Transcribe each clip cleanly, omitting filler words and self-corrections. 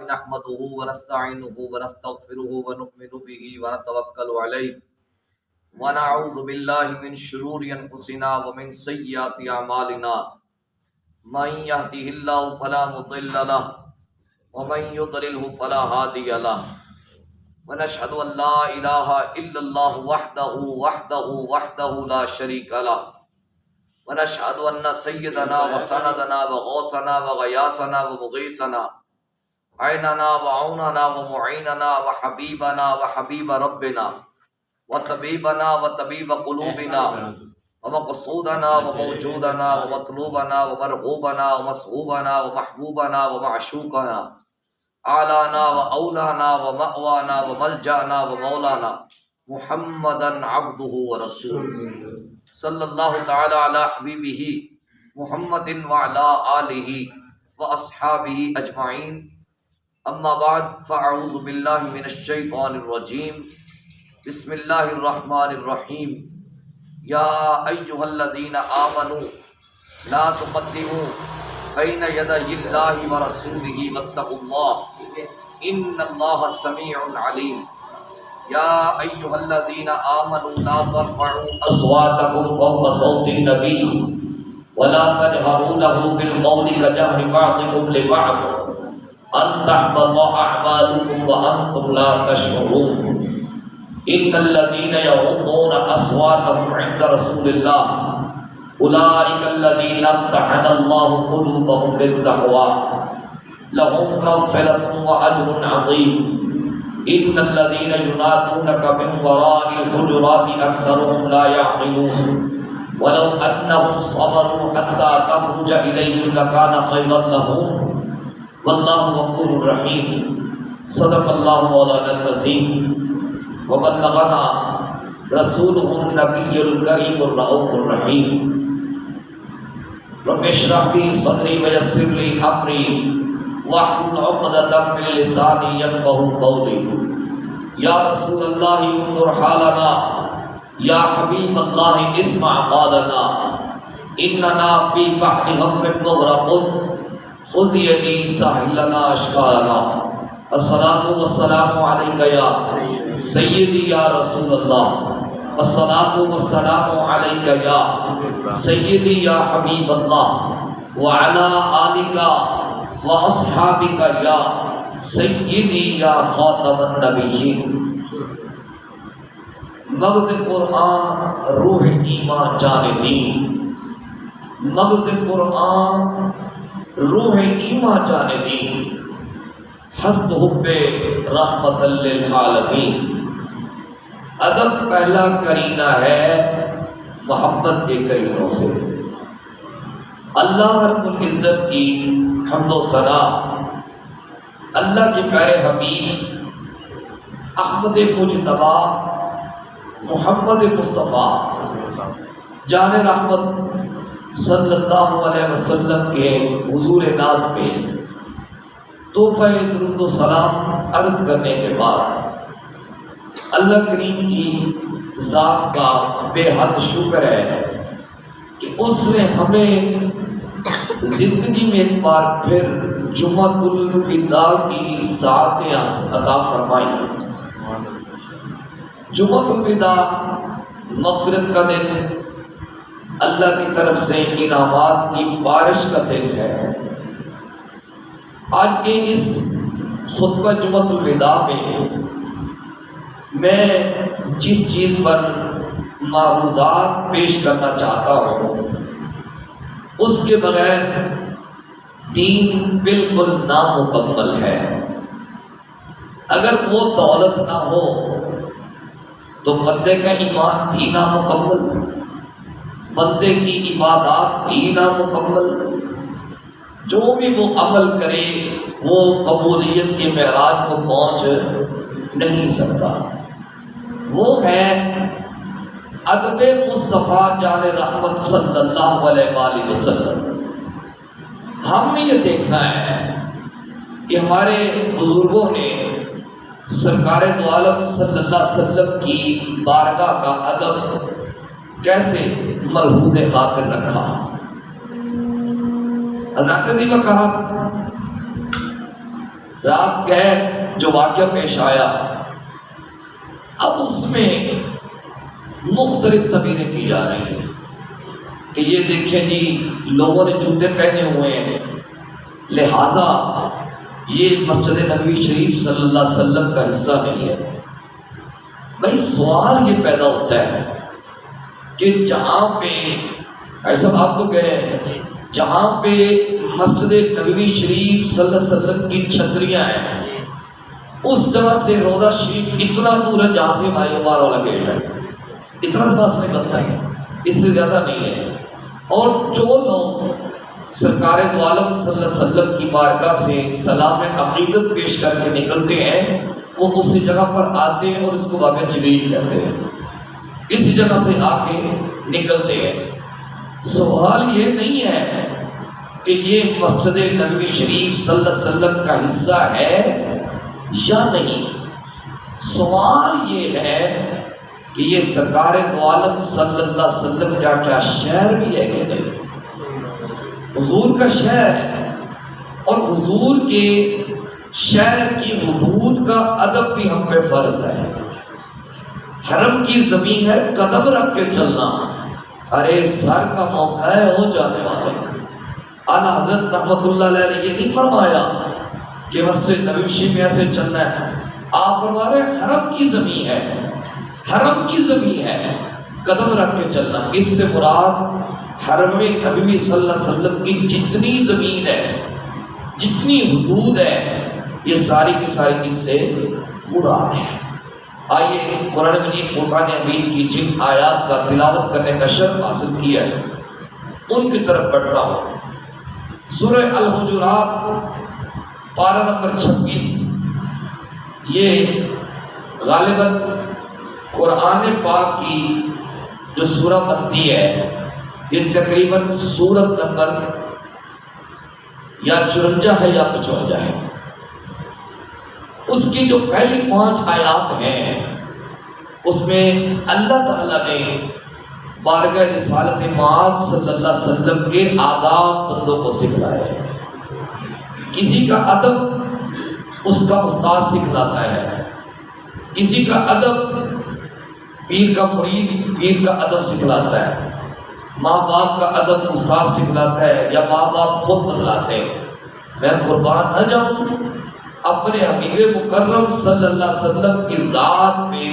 نحمده ونستعينه ونستغفره ونؤمن به ونتوكل عليه ونعوذ بالله من شرور أنفسنا ومن سيئات أعمالنا من يهده الله فلا مضل له ومن يضلل فلا هادي له ونشهد أن لا إله إلا الله وحده لا شريك له ونشهد أن سيدنا وسندنا وغوثنا وغياثنا ومغيثنا عيننا وعوننا ومعيننا وحبيبنا وحبيب ربنا وطبيبنا وطبيب قلوبنا ومقصودنا وموجودنا ومطلوبنا ومرغوبنا ومصحوبنا ومحبوبنا ومعشوقنا أعلانا وأولانا ومأوانا وملجأنا ومولانا محمدا عبده ورسوله صلی اللہ تعالی علی حبیبہ محمد وعلی آلہ واصحابہ اجمعین اما بعد فاعوذ باللہ من الشیطان الرجیم بسم اللہ الرحمن الرحیم یا ایہا الذین آمنوا لا تقدموا بین یدی اللہ ورسولہ واتقوا اللہ ان اللہ سمیع علیم یا ایہا الذین آمنوا لا ترفعوا اصواتکم فوق صوت النبی ولا تجہروا له بالقول كجهر بعضکم لبعض ان تحبط اعمالکم وانتم لا تشعرون ان الذین یغضون اصواتهم عند رسول اللہ اولئک الذین امتحن اللہ قلوبهم للتقوى لهم مغفرة واجر عظیم ان الذين ينادونك من وراء الحجرات اكثرهم لا يعقلون ولو انهم صبروا حتى تخرج اليهم لكان خيرا لهم والله غفور رحيم صدق الله مولانا العظيم وبلغنا رسوله النبي الكريم الرؤوف الرحيم رب اشرح لي صدري ويسر لي امري واحلل عقدۃ من لسانی یفقهوا قولی یا رسول اللہ انظر حالنا یا حبیب اللہ اسمع قالنا اننا فی بحر غم مغرق خذ یدی ساحل لنا اشکالنا الصلاۃ والسلام علیک یا سیدی یا رسول اللہ الصلاۃ والسلام علیک یا سیدی یا حبیب اللہ وعلی آلک وَأَصْحَابِكَ يَا سَيِّدِي يَا خَاتَمَ النَّبِيِّينَ مغز قرآن روح ایمان جان دین مغز قرآن روح ایمان جان دین حسب حب رحمت للعالمین ادب پہلا کرینہ ہے محبت کے کرینوں سے اللہ رب العزت کی حمد و ثنا اللہ کے پیارے حبیب احمد مجتبی محمد مصطفیٰ جان رحمت صلی اللہ علیہ وسلم کے حضور ناز پہ تحفہ درود و سلام عرض کرنے کے بعد اللہ کریم کی ذات کا بے حد شکر ہے کہ اس نے ہمیں زندگی میں ایک بار پھر جمعۃ الوداع کی ساعتیں عطا فرمائی۔ جمعۃ الوداع مغفرت کا دن، اللہ کی طرف سے انعامات کی بارش کا دن ہے۔ آج کے اس خطبہ جمعۃ الوداع میں جس چیز پر معروضات پیش کرنا چاہتا ہوں اس کے بغیر دین بالکل نامکمل ہے۔ اگر وہ دولت نہ ہو تو بندے کا ایمان بھی نامکمل، بندے کی عبادات بھی نامکمل، جو بھی وہ عمل کرے وہ قبولیت کے معراج کو پہنچ نہیں سکتا۔ وہ ہے ادب مصطفیٰ جان رحمت صلی اللہ علیہ وآلہ وسلم۔ ہم نے یہ دیکھنا ہے کہ ہمارے بزرگوں نے سرکار دو عالم صلی اللہ علیہ وسلم کی بارگاہ کا ادب کیسے ملحوظ خاطر رکھا۔ حضرت نے کہا رات گئے جو واقعہ پیش آیا، اب اس میں مختلف تعبیریں کی جا رہی ہیں کہ یہ دیکھیں جی لوگوں نے جوتے پہنے ہوئے ہیں، لہذا یہ مسجد نبوی شریف صلی اللہ علیہ وسلم کا حصہ نہیں ہے۔ بھائی سوال یہ پیدا ہوتا ہے کہ جہاں پہ ایسا آپ تو گئے، جہاں پہ مسجد نبوی شریف صلی اللہ علیہ وسلم کی چھتریاں ہیں، اس جگہ سے روضہ شریف اتنا دور ہے جہاں سے ہمارا والا گیٹ ہے، اتنا پاس نہیں بنتا ہے، اس سے زیادہ نہیں ہے۔ اور جو لوگ سرکار دو عالم صلی اللہ علیہ وسلم کی بارگاہ سے سلام عقیدت پیش کر کے نکلتے ہیں، وہ اسی جگہ پر آتے ہیں اور اس کو باب جبریل کہتے ہیں، اسی جگہ سے آ کے نکلتے ہیں۔ سوال یہ نہیں ہے کہ یہ مسجد نبوی شریف صلی اللہ علیہ وسلم کا حصہ ہے یا نہیں، سوال یہ ہے کہ یہ سرکار دو عالم صلی اللہ علیہ وسلم کا کیا شہر بھی ہے کہ نہیں؟ حضور کا شہر ہے، اور حضور کے شہر کی حدود کا ادب بھی ہم پہ فرض ہے۔ حرم کی زمین ہے، قدم رکھ کے چلنا، ارے سر کا موقع ہے ہو جانے والے۔ اعلیٰ حضرت رحمت اللہ علیہ نے یہ نہیں فرمایا کہ مسجد نبوی میں ایسے چلنا ہے، آپ فرما رہے حرم کی زمین ہے، حرم کی زمین ہے، قدم رکھ کے چلنا۔ اس سے مراد حرم نبوی صلی اللہ علیہ وسلم کی جتنی زمین ہے، جتنی حدود ہے، یہ ساری کی ساری اس سے مراد ہے۔ آئیے قرآن مجید فرقان حمید کی جن آیات کا تلاوت کرنے کا شرف حاصل کیا ہے ان کی طرف بڑھتا ہوں۔ سورہ الحجرات پارہ نمبر 26، یہ غالباً قرآن پاک کی جو سورہ بنتی ہے، یہ تقریباً سورت نمبر یا 54 ہے یا 55 ہے۔ اس کی جو پہلی 5 آیات ہیں اس میں اللہ تعالیٰ نے بارگاہ رسالت مآب صلی اللہ علیہ وسلم کے آداب بندوں کو سکھلائے ہیں۔ کسی کا ادب اس کا استاد سکھلاتا ہے، کسی کا ادب پیر کا مرید پیر کا ادب سکھلاتا ہے، ماں باپ کا ادب استاد سکھلاتا ہے یا ماں باپ خود بدلاتے ہیں۔ میں قربان نہ جاؤں اپنے حبیب مکرم صلی اللہ علیہ وسلم کی ذات میں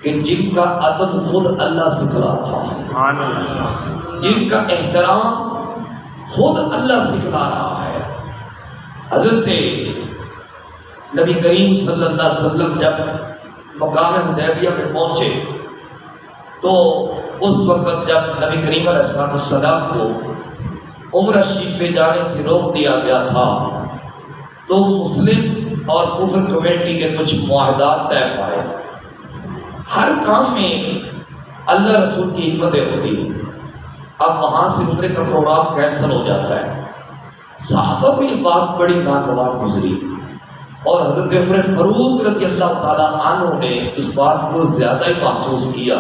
کہ جن کا ادب خود اللہ سکھلاتا ہے، جن کا احترام خود اللہ سکھلا رہا ہے۔ حضرت نبی کریم صلی اللہ علیہ وسلم جب مقام حدیبیہ میں پہنچے تو اس وقت جب نبی کریم علیہ السلام کو عمرہ شریف پہ جانے سے روک دیا گیا تھا تو مسلم اور کفر کمیونٹی کے کچھ معاہدات طے پائے۔ ہر کام میں اللہ رسول کی حکمتیں ہوتی ہیں۔ اب وہاں سے عمرے کا پروگرام کینسل ہو جاتا ہے۔ صحابہ کو یہ بات بڑی ناگوار گزری اور حضرت عمر فاروق رضی اللہ تعالیٰ عنہ نے اس بات کو زیادہ ہی محسوس کیا۔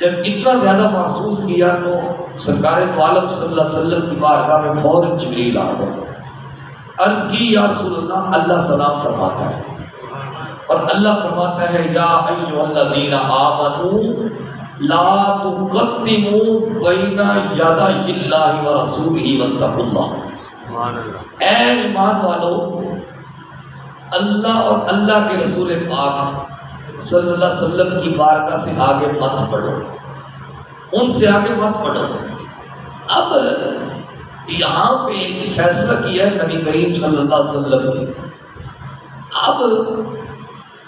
جب اتنا زیادہ محسوس کیا تو سرکار دو عالم صلی اللہ علیہ وسلم کی بارگاہ میں فوراً جبریل آ گئے۔ عرض کی یا رسول اللہ، اللہ سلام فرماتا ہے اور اللہ فرماتا ہے یا ایھا الذین آمنوا لا تقدموا بین یدی اللہ ورسولہ واتقوا اللہ۔ اے ایمان والو، اللہ اور اللہ کے رسول پاک صلی اللہ علیہ وسلم کی بارگاہ سے آگے مت بڑھو، ان سے آگے مت بڑھو۔ اب یہاں پہ فیصلہ کیا ہے نبی کریم صلی اللہ علیہ وسلم نے۔ اب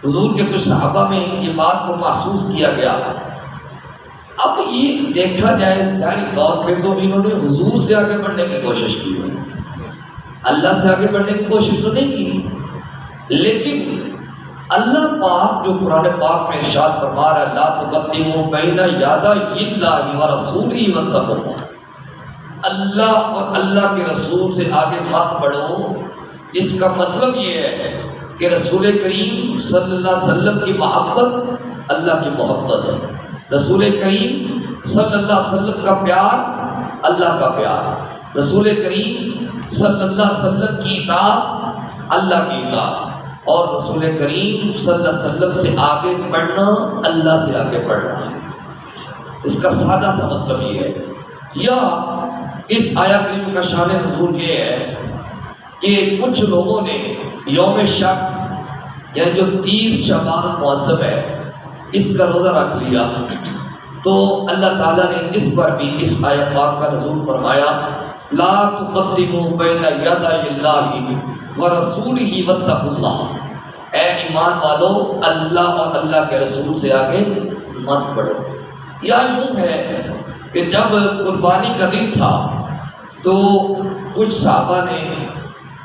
حضور کے کچھ صحابہ میں یہ بات کو محسوس کیا گیا۔ اب یہ دیکھا جائے ظاہری طور پہ تو انہوں نے حضور سے آگے بڑھنے کی کوشش کی، اللہ سے آگے بڑھنے کی کوشش تو نہیں کی، لیکن اللہ پاک جو قرآن پاک میں ارشاد فرما رہا ہے لا تقدموا بین یدی اللہ ورسولہ واتقوا اللہ، اللہ اور اللہ کے رسول سے آگے مت بڑھو۔ اس کا مطلب یہ ہے کہ رسول کریم صلی اللہ علیہ وسلم کی محبت اللہ کی محبت، رسول کریم صلی اللہ علیہ وسلم کا پیار اللہ کا پیار، رسول کریم صلی اللہ علیہ وسلم کی اطاعت اللہ کی اطاعت، اور رسول کریم صلی اللہ علیہ وسلم سے آگے بڑھنا اللہ سے آگے بڑھنا ہے۔ اس کا سادہ سا مطلب یہ ہے، یا اس آیت کریم کا شان نزول یہ ہے کہ کچھ لوگوں نے یوم شک یعنی جو 30 شعبان معظم ہے اس کا روزہ رکھ لیا، تو اللہ تعالیٰ نے اس پر بھی اس آیت پاک کا نزول فرمایا، لا تقدموا بین یدی اللہ ورسولہ واتقوا اللہ، اے ایمان والو اللہ اور اللہ کے رسول سے آگے مت بڑھو۔ یا یوں ہے کہ جب قربانی کا دن تھا تو کچھ صحابہ نے،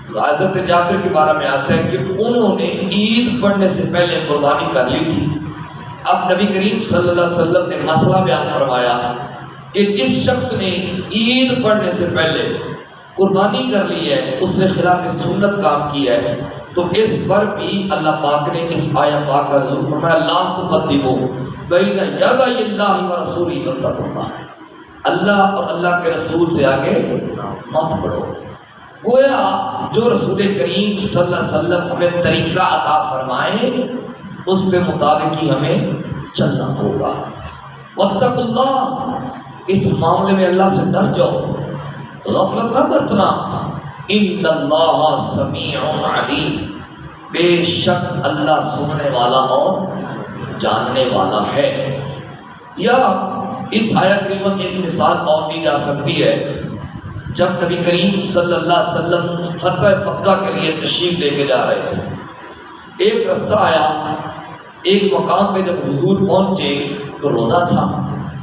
حضرت جابر کے بارے میں آتا ہے کہ انہوں نے عید پڑھنے سے پہلے قربانی کر لی تھی۔ اب نبی کریم صلی اللہ علیہ وسلم نے مسئلہ بیان فرمایا کہ جس شخص نے عید پڑھنے سے پہلے قربانی کر لی ہے اس نے خلاف سنت کام کیا ہے، تو اس پر بھی اللہ پاک نے اس آیت پاک کا نزول فرمایا، لا تقدموا بین یدی اللہ ورسولہ واتقوا اللہ، اللہ اور اللہ کے رسول سے آگے مت بڑھو۔ گویا جو رسول کریم صلی اللہ علیہ وسلم ہمیں طریقہ عطا فرمائے اس کے مطابق ہی ہمیں چلنا ہوگا۔ واتقوا اللہ، اس معاملے میں اللہ سے ڈر جاؤ، غفلت نہ برتنا۔ ان اللہ سمیع علیم، بے شک اللہ سننے والا اور جاننے والا ہے۔ یا اس آیت کریمہ کی ایک مثال اور دی جا سکتی ہے، جب نبی کریم صلی اللہ علیہ وسلم فتح مکہ کے لیے تشریف لے کے جا رہے تھے، ایک رستہ آیا، ایک مقام پہ جب حضور پہنچے تو روزہ تھا۔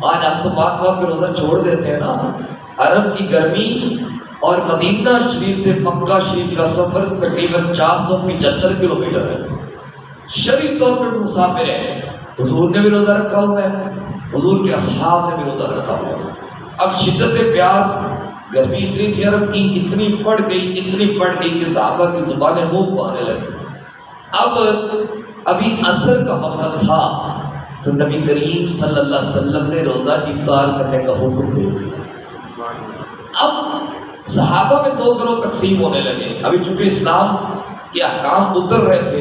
آج ہم تو بات بات پہ روزہ چھوڑ دیتے ہیں نا، عرب کی گرمی اور مدینہ شریف سے مکہ شریف کا سفر تقریباً 475 کلومیٹر ہے، شرعی طور پر مسافر ہے۔ حضور نے بھی روزہ رکھا ہوا ہے، حضور کے اصحاب نے بھی روزہ رکھا ہوا ہے۔ اب شدت پیاس، گرمی اتنی تھی عرب کی، اتنی پڑ گئی کہ صحابہ کی زبانیں منہ کو آنے لگی۔ اب ابھی عصر کا وقت تھا تو نبی کریم صلی اللہ علیہ وسلم نے روزہ افطار کرنے کا حکم دے دیا۔ اب صحابہ میں 2 گروہ تقسیم ہونے لگے۔ ابھی چونکہ اسلام کے احکام اتر رہے تھے،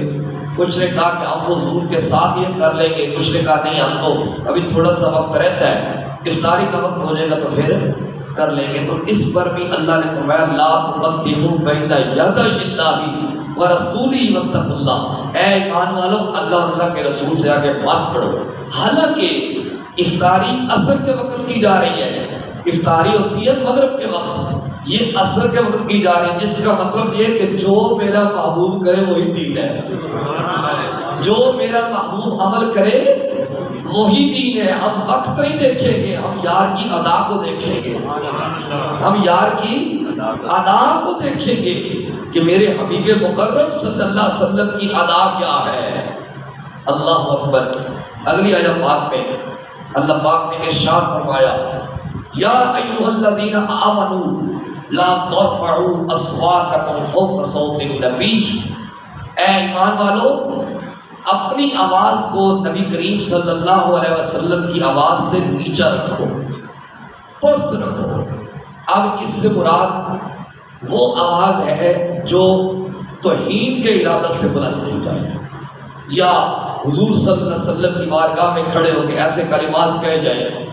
کچھ نے کہا کہ ہم تو حضور کے ساتھ یہ کر لیں گے، کچھ نے کہا نہیں ہم تو ابھی تھوڑا سا وقت رہتا ہے، افطاری کا وقت ہو جائے گا تو پھر کر لیں گے۔ تو اس پر بھی اللہ نے فرمایا، لا تقدموا بین یدی اللہ ورسولہ واتقوا اللہ، اے ایمان والو اللہ اور اللہ کے رسول سے آگے مت بڑھو۔ حالانکہ افطاری عصر کے وقت کی جا رہی ہے، افطاری ہوتی ہے مغرب کے وقت، یہ عصر کے وقت کی جا رہی ہے، جس کا مطلب یہ کہ جو میرا محبوب کرے وہی دین ہے، جو میرا محبوب عمل کرے وہی دین ہے۔ ہم وقت نہیں دیکھیں گے، ہم یار کی ادا کو دیکھیں گے، ہم یار کی ادا کو دیکھیں گے کہ میرے حبیب مکرم صلی اللہ علیہ وسلم کی ادا کیا ہے۔ اللہ اکبر۔ اگلی آیت پاک میں اللہ پاک نے ارشاد فرمایا، یا ایھا الذین آمنوا لا ترفعوا اصواتکم فوق صوت النبی، اے ایمان والو اپنی آواز کو نبی کریم صلی اللہ علیہ وسلم کی آواز سے نیچا رکھو، پست رکھو۔ اب اس سے مراد وہ آواز ہے جو توہین کے ارادہ سے بلند کی جائے، یا حضور صلی اللہ علیہ وسلم کی بارگاہ میں کھڑے ہو کے ایسے کلمات کہے جائیں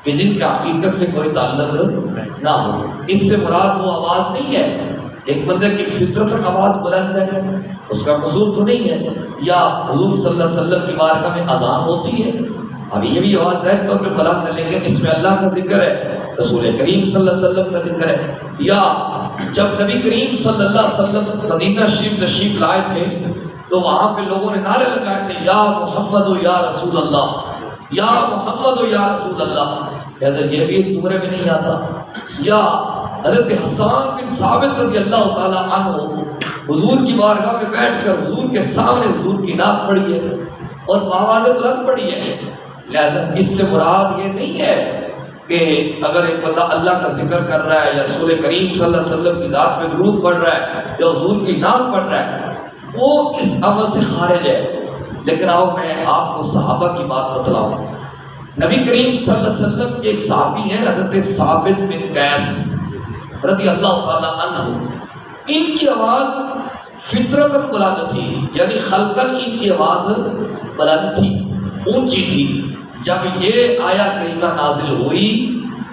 کہ جن کا حقیقت سے کوئی تعلق نہ ہو۔ اس سے مراد وہ آواز نہیں ہے، ایک بندے کی فطرت آواز بلند ہے اس کا قصور تو نہیں ہے، یا حضور صلی اللہ علیہ وسلم کی بارگاہ میں اذان ہوتی ہے، اب یہ بھی آواز ظاہر طور پہ بلند ہے لیکن اس میں اللہ کا ذکر ہے، رسول کریم صلی اللہ علیہ وسلم کا ذکر ہے۔ یا جب نبی کریم صلی اللہ علیہ وسلم مدینہ شریف تشریف لائے تھے تو وہاں پہ لوگوں نے نعرے لگائے تھے، یا محمد و یا رسول اللہ، یا محمد و یا رسول اللہ۔ حضرت یہ بھی اس سورہ میں نہیں آتا۔ یا حضرت حسان بن ثابت رضی اللہ تعالی عنہ حضور کی بارگاہ میں بیٹھ کر حضور کے سامنے حضور کی نعت پڑھی ہے اور بآواز بلند پڑھی ہے۔ لہذا اس سے مراد یہ نہیں ہے کہ اگر ایک بندہ اللہ کا ذکر کر رہا ہے یا رسول کریم صلی اللہ علیہ وسلم کی ذات پہ درود پڑھ رہا ہے یا حضور کی نعت پڑھ رہا ہے وہ اس عمل سے خارج ہے۔ لیکن آؤ میں آپ کو صحابہ کی بات بتلاؤں۔ نبی کریم صلی اللہ علیہ وسلم کے ایک صحابی ہیں حضرت ثابت بن قیس رضی اللہ تعالی عنہ، ان کی آواز فطرتاً بلند تھی، یعنی خلقاً ان کی آواز بلند تھی، اونچی تھی۔ جب یہ آیا کریمہ نازل ہوئی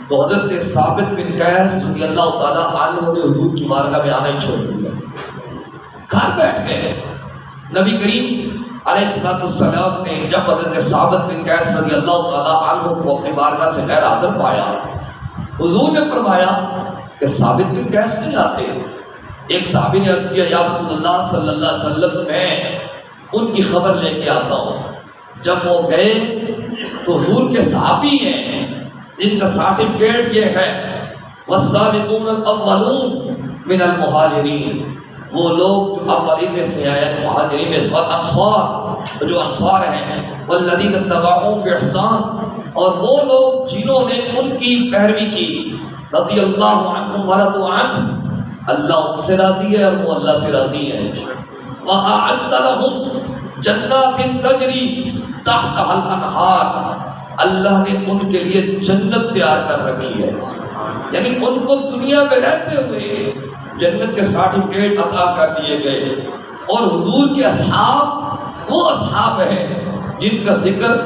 تو حضرت ثابت بن قیس رضی اللہ تعالیٰ عنہ نے حضور کی بارگاہ میں آنا ہی چھوڑ دیا، گھر بیٹھ گئے۔ نبی کریم علیہ السلام نے جب حضرت ثابت بن قیس رضی اللہ تعالیٰ عنہ کو اپنی بارگاہ سے غیر حاضر پایا، حضور نے فرمایا کہ ثابت بن قیس نہیں آتے؟ ایک صحابی نے عرض کیا یا رسول اللہ صلی اللہ علیہ وسلم میں ان کی خبر لے کے آتا ہوں۔ جب وہ گئے تو حضور کے صحابی ہیں جن کا سرٹیفکیٹ یہ ہے والسابقون الاولون من المہاجرین، وہ لوگ جو اولین میں سے آئے مہاجرین میں سے، انصار جو انصار ہیں، والذین اتبعوہم باحسان، اور وہ لوگ جنہوں نے ان کی پیروی کی، رضی اللہ عنہم ورضوا عنہ، اللہ ان سے راضی ہے اور وہ اللہ سے راضی ہے۔ وَأَعَدَّ لَهُمْ جَنَّاتٍ تَجْرِي تَحْتَهَا الْأَنْهَارُ، اللہ نے ان کے لیے جنت تیار کر رکھی ہے، یعنی ان کو دنیا میں رہتے ہوئے جنت کے سرٹیفکیٹ عطا کر دیے گئے۔ اور حضور کے اصحاب وہ اصحاب ہیں جن کا ذکر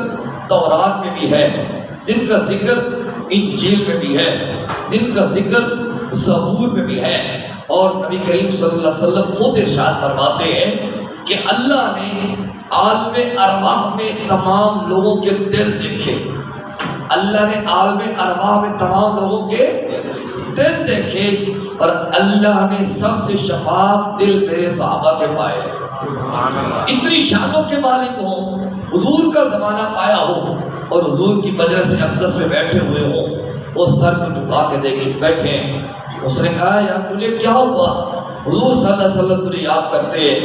تورات میں بھی ہے، جن کا ذکر انجیل میں بھی ہے، جن کا ذکر زبور میں بھی ہے۔ اور نبی کریم صلی اللہ علیہ وسلم خود ارشاد فرماتے ہیں کہ اللہ نے عالم ارواح میں تمام لوگوں کے دل دیکھے، اللہ نے عالم ارواح میں تمام لوگوں کے دل دیکھے، اور اللہ نے سب سے شفاف دل میرے صحابہ کے پائے۔ اتنی شانوں کے مالک ہوں، حضور کا زمانہ پایا ہو اور حضور کی مجلس اقدس میں بیٹھے ہوئے ہوں، وہ سر کو جھکا کے دیکھے بیٹھے ہیں۔ اس نے کہا یار تجھے کیا ہوا؟ حضور صلی اللہ علیہ وسلم تجھے یاد کرتے ہیں۔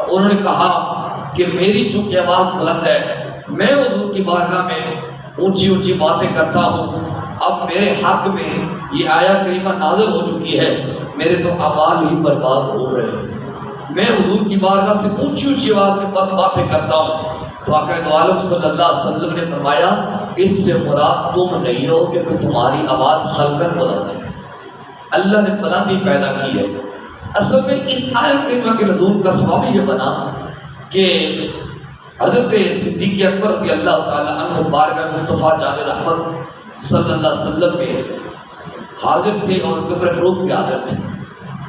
انہوں نے کہا کہ میری چونکہ آواز بلند ہے، میں حضور کی بارگاہ میں اونچی اونچی باتیں کرتا ہوں، اب میرے حق میں یہ آیت کریمہ نازل ہو چکی ہے، میرے تو اعمال ہی برباد ہو گئے، میں حضور کی بارگاہ سے اونچی اونچی آواز میں باتیں کرتا ہوں۔ تو آقا دو عالم صلی اللہ علیہ وسلم نے فرمایا اس سے مراد تم نہیں ہو کہ تمہاری آواز خلقاً بلند ہے، اللہ نے بلندی پیدا کی ہے۔ اصل میں اس آیت کریمہ کے نزول کا سبب یہ بنا کہ حضرت صدیق اکبر رضی اللہ تعالیٰ عنہ بارگاہ مصطفیٰ جان رحمت صلی اللہ علیہ وسلم میں حاضر تھے اور قبر فروخ بھی حاضر تھے۔